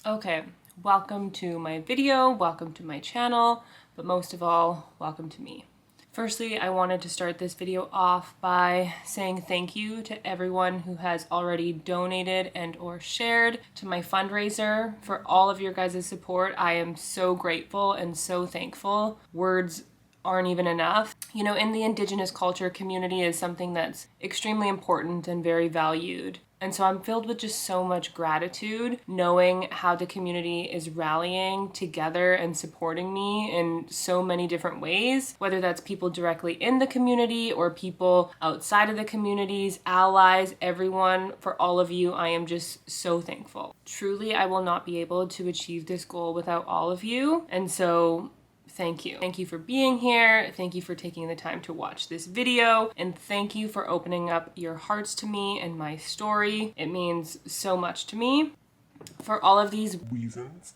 Okay, welcome to my video, welcome to my channel, but most of all, welcome to me. Firstly, I wanted to start this video off by saying thank you to everyone who has already donated and or shared to my fundraiser. For all of your guys' support, I am so grateful and so thankful. Words aren't even enough. You know, in the Indigenous culture, community is something that's extremely important and very valued. And so I'm filled with just so much gratitude knowing how the community is rallying together and supporting me in so many different ways, whether that's people directly in the community or people outside of the communities, allies, everyone. For all of you, I am just so thankful. Truly, I will not be able to achieve this goal without all of you. And so thank you. Thank you for being here. Thank you for taking the time to watch this video. And thank you for opening up your hearts to me and my story. It means so much to me. For all of these reasons,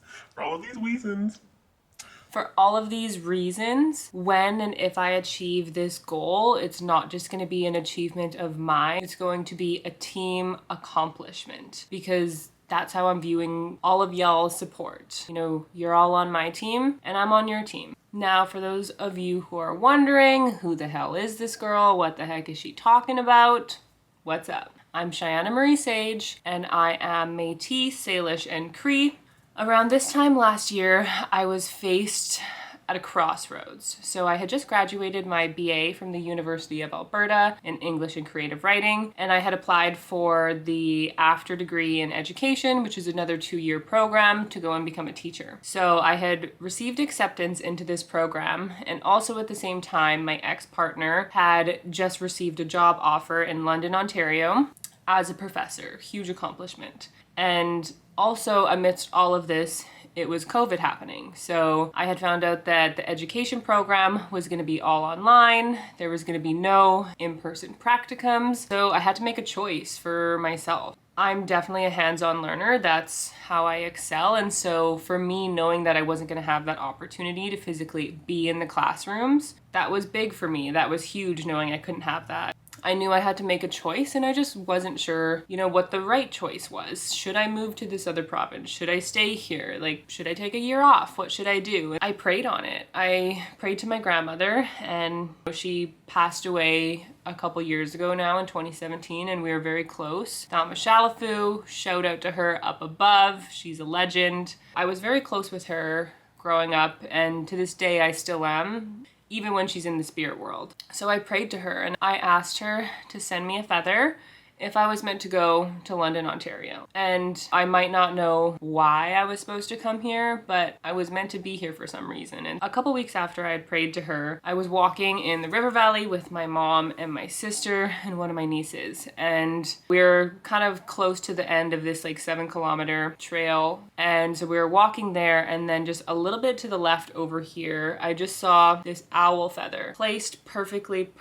when and if I achieve this goal, it's not just going to be an achievement of mine. It's going to be a team accomplishment, because that's how I'm viewing all of y'all's support. You know, you're all on my team and I'm on your team. Now, for those of you who are wondering, who the hell is this girl? What the heck is she talking about? What's up? I'm Cheyenne Marie Sage and I am Métis, Salish, and Cree. Around this time last year, I was faced at a crossroads. So I had just graduated my BA from the University of Alberta in English and Creative Writing, and I had applied for the after degree in education, which is another 2-year program to go and become a teacher. So I had received acceptance into this program, and also at the same time, my ex-partner had just received a job offer in London, Ontario as a professor. Huge accomplishment. And also amidst all of this, it was COVID happening. So I had found out that the education program was going to be all online. There was going to be no in-person practicums. So I had to make a choice for myself. I'm definitely a hands-on learner. That's how I excel. And so for me, knowing that I wasn't going to have that opportunity to physically be in the classrooms, that was big for me. That was huge, knowing I couldn't have that. I knew I had to make a choice and I just wasn't sure, what the right choice was. Should I move to this other province? Should I stay here? Should I take a year off? What should I do? I prayed on it. I prayed to my grandmother, and she passed away a couple years ago now in 2017, and we were very close. Thalma Shalafu, shout out to her up above. She's a legend. I was very close with her growing up, and to this day I still am, even when she's in the spirit world. So I prayed to her and I asked her to send me a feather if I was meant to go to London, Ontario. And I might not know why I was supposed to come here, but I was meant to be here for some reason. And a couple weeks after I had prayed to her, I was walking in the river valley with my mom and my sister and one of my nieces. And we were kind of close to the end of this 7-kilometer trail. And so we were walking there, and then just a little bit to the left over here, I just saw this owl feather placed perfectly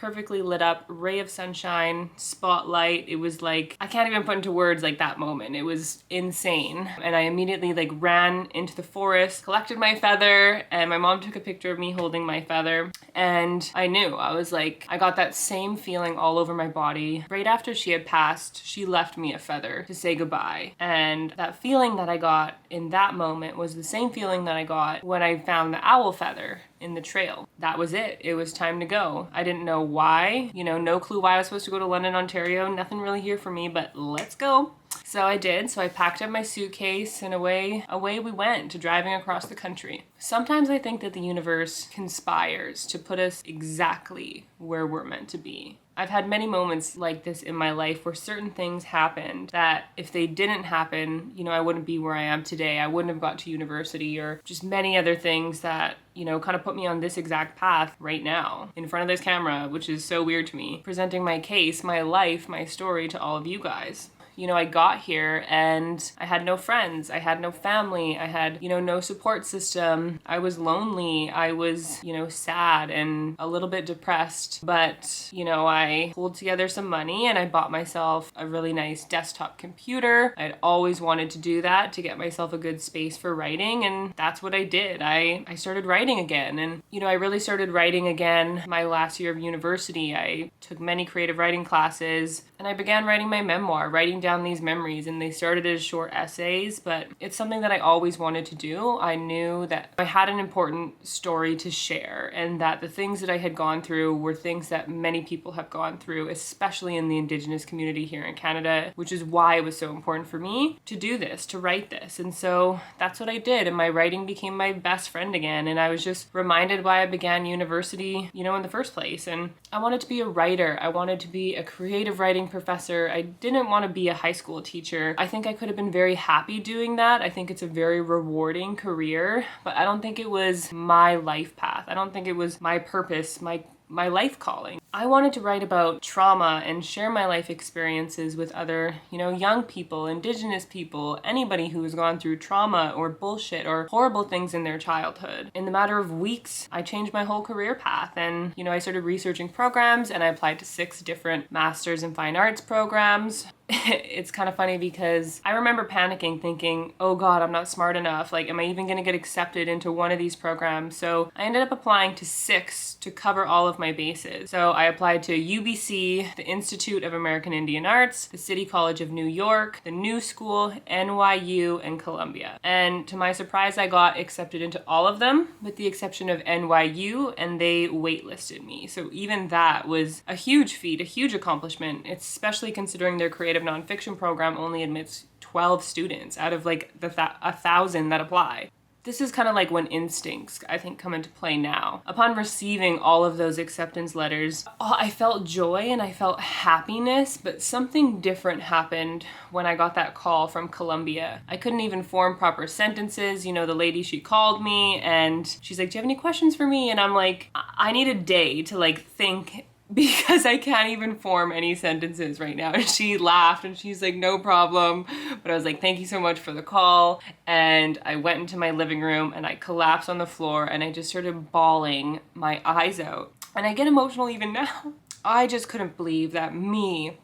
lit up, ray of sunshine, spotlight. It was I can't even put into words that moment. It was insane. And I immediately ran into the forest, collected my feather, and my mom took a picture of me holding my feather. And I knew, I got that same feeling all over my body. Right after she had passed, she left me a feather to say goodbye. And that feeling that I got in that moment was the same feeling that I got when I found the owl feather in the trail. That was it. It was time to go. I didn't know why, no clue why I was supposed to go to London, Ontario. Nothing really here for me, but let's go. So I did. So I packed up my suitcase and away we went to driving across the country. Sometimes I think that the universe conspires to put us exactly where we're meant to be. I've had many moments like this in my life where certain things happened that if they didn't happen, I wouldn't be where I am today. I wouldn't have got to university, or just many other things that, kind of put me on this exact path right now in front of this camera, which is so weird to me, presenting my case, my life, my story to all of you guys. I got here and I had no friends, I had no family, I had, no support system. I was lonely, I was, sad and a little bit depressed, but, I pulled together some money and I bought myself a really nice desktop computer. I'd always wanted to do that to get myself a good space for writing, and that's what I did. I started writing again, and, I really started writing again my last year of university. I took many creative writing classes and I began writing my memoir, writing down these memories, and they started as short essays, but it's something that I always wanted to do. I knew that I had an important story to share, and that the things that I had gone through were things that many people have gone through, especially in the Indigenous community here in Canada, which is why it was so important for me to do this, to write this. And so that's what I did, and my writing became my best friend again, and I was just reminded why I began university, in the first place. And I wanted to be a writer. I wanted to be a creative writing professor. I didn't want to be a high school teacher. I think I could have been very happy doing that. I think it's a very rewarding career, but I don't think it was my life path. I don't think it was my purpose, my life calling. I wanted to write about trauma and share my life experiences with other, young people, Indigenous people, anybody who has gone through trauma or bullshit or horrible things in their childhood. In the matter of weeks, I changed my whole career path, and, I started researching programs, and I applied to 6 different Masters in Fine Arts programs. It's kind of funny because I remember panicking, thinking, oh God, I'm not smart enough. Like, am I even going to get accepted into one of these programs? So I ended up applying to 6 to cover all of my bases. So I applied to UBC, the Institute of American Indian Arts, the City College of New York, the New School, NYU, and Columbia. And to my surprise, I got accepted into all of them, with the exception of NYU, and they waitlisted me. So even that was a huge feat, a huge accomplishment, especially considering their creative nonfiction program only admits 12 students out of like 1,000 that apply. This is kind of like when instincts, I think, come into play now. Upon receiving all of those acceptance letters, I felt joy and I felt happiness, but something different happened when I got that call from Columbia. I couldn't even form proper sentences. The lady, she called me and she's like, do you have any questions for me? And I'm like, I need a day to think, because I can't even form any sentences right now. And she laughed and she's like, no problem. But I was like, thank you so much for the call. And I went into my living room and I collapsed on the floor and I just started bawling my eyes out. And I get emotional even now. I just couldn't believe that me,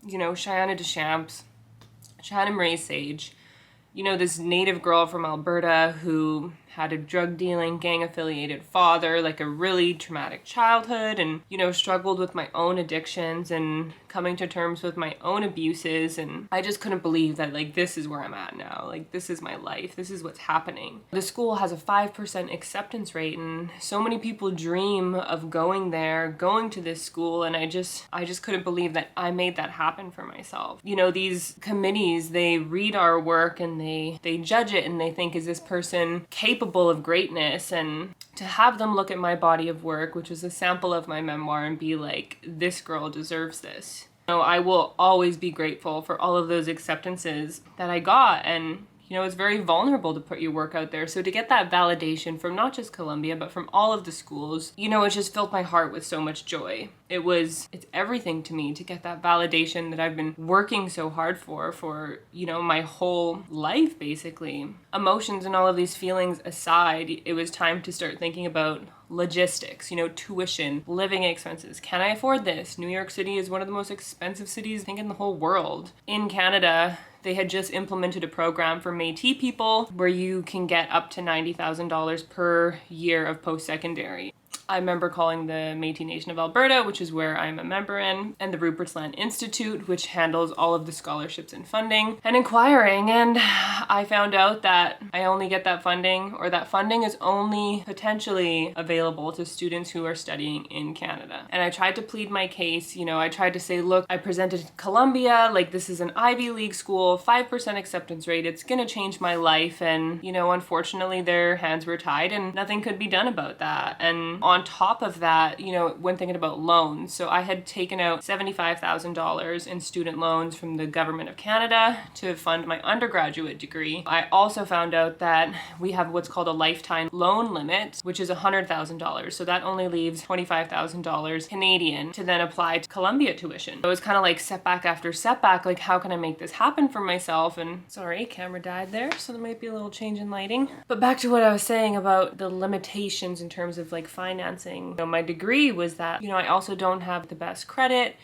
Cheyenne Deschamps, Cheyenne Marie Sage, this native girl from Alberta who had a drug dealing, gang affiliated father, like a really traumatic childhood, and, struggled with my own addictions and coming to terms with my own abuses. And I just couldn't believe that, this is where I'm at now. This is my life. This is what's happening. The school has a 5% acceptance rate, and so many people dream of going there, going to this school. And I just couldn't believe that I made that happen for myself. These committees, they read our work and they judge it and they think, is this person capable of greatness? And to have them look at my body of work, which was a sample of my memoir, and be like, this girl deserves this. I will always be grateful for all of those acceptances that I got. And it's very vulnerable to put your work out there. So to get that validation from not just Columbia, but from all of the schools, it just filled my heart with so much joy. It's everything to me to get that validation that I've been working so hard for, my whole life, basically. Emotions and all of these feelings aside, it was time to start thinking about logistics, tuition, living expenses. Can I afford this? New York City is one of the most expensive cities, I think, in the whole world. In Canada, they had just implemented a program for Métis people where you can get up to $90,000 per year of post-secondary. I remember calling the Métis Nation of Alberta, which is where I'm a member in, and the Rupert's Land Institute, which handles all of the scholarships and funding, and inquiring. And I found out that I only get that funding, or that funding is only potentially available to students who are studying in Canada. And I tried to plead my case. I tried to say, look, I presented to Columbia, this is an Ivy League school, 5% acceptance rate, it's gonna change my life. And, unfortunately their hands were tied and nothing could be done about that. And on top of that, when thinking about loans, so I had taken out $75,000 in student loans from the government of Canada to fund my undergraduate degree. I also found out that we have what's called a lifetime loan limit, which is $100,000. So that only leaves $25,000 Canadian to then apply to Columbia tuition. It was kind of like setback after setback, how can I make this happen for myself? And sorry, camera died there, so there might be a little change in lighting. But back to what I was saying about the limitations in terms of financing. My degree was that, I also don't have the best credit.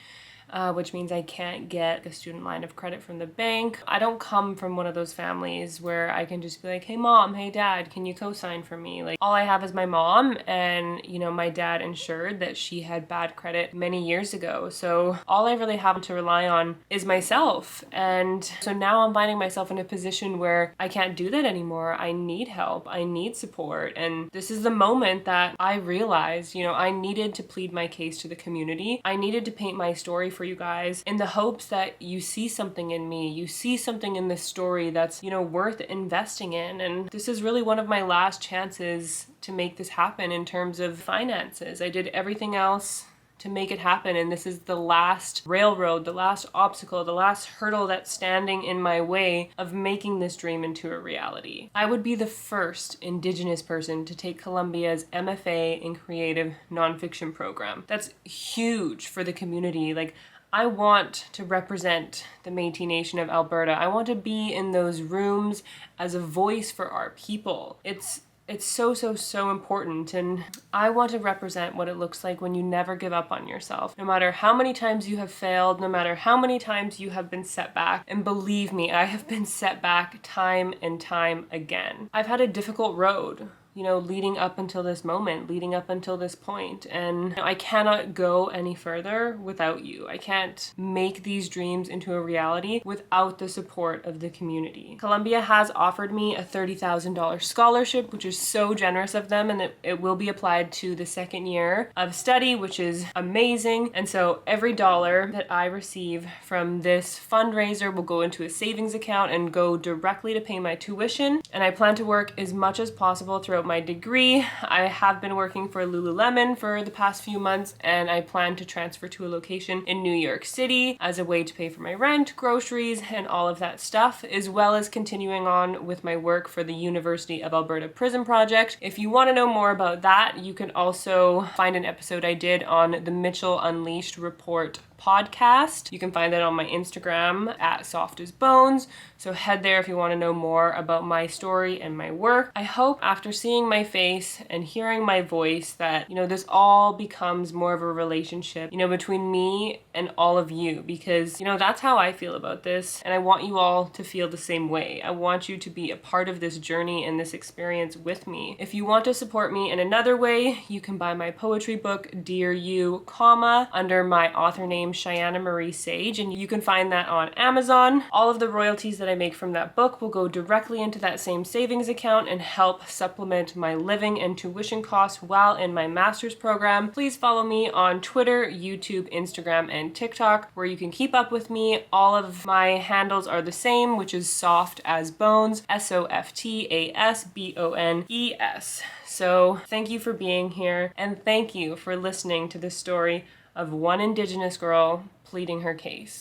which means I can't get a student line of credit from the bank. I don't come from one of those families where I can just be like, hey mom, hey dad, can you co-sign for me? Like, all I have is my mom, and my dad ensured that she had bad credit many years ago. So all I really have to rely on is myself. And so now I'm finding myself in a position where I can't do that anymore. I need help. I need support. And this is the moment that I realized, I needed to plead my case to the community. I needed to paint my story for you guys in the hopes that you see something in me. You see something in this story that's, worth investing in. And this is really one of my last chances to make this happen in terms of finances. I did everything else to make it happen, and this is the last railroad, the last obstacle, the last hurdle that's standing in my way of making this dream into a reality. I would be the first Indigenous person to take Columbia's MFA in Creative Nonfiction program. That's huge for the community. Like, I want to represent the Métis Nation of Alberta. I want to be in those rooms as a voice for our people. It's so important, and I want to represent what it looks like when you never give up on yourself. No matter how many times you have failed, no matter how many times you have been set back, and believe me, I have been set back time and time again. I've had a difficult road, leading up until this moment, leading up until this point. And I cannot go any further without you. I can't make these dreams into a reality without the support of the community. Columbia has offered me a $30,000 scholarship, which is so generous of them, and it will be applied to the second year of study, which is amazing. And so every dollar that I receive from this fundraiser will go into a savings account and go directly to pay my tuition. And I plan to work as much as possible throughout my degree. I have been working for Lululemon for the past few months, and I plan to transfer to a location in New York City as a way to pay for my rent, groceries, and all of that stuff, as well as continuing on with my work for the University of Alberta Prison Project. If you want to know more about that, you can also find an episode I did on the Mitchell Unleashed Report podcast. You can find that on my Instagram at softasbones. So head there if you want to know more about my story and my work. I hope after seeing my face and hearing my voice that, this all becomes more of a relationship, between me and all of you, because, that's how I feel about this. And I want you all to feel the same way. I want you to be a part of this journey and this experience with me. If you want to support me in another way, you can buy my poetry book, Dear You, under my author name, Cheyenne Marie Sage, and you can find that on Amazon. All of the royalties that I make from that book will go directly into that same savings account and help supplement my living and tuition costs while in my master's program. Please follow me on Twitter, YouTube, Instagram, and TikTok, where you can keep up with me. All of my handles are the same, which is Soft as Bones, SOFTASBONES. So thank you for being here, and thank you for listening to the story of one Indigenous girl pleading her case.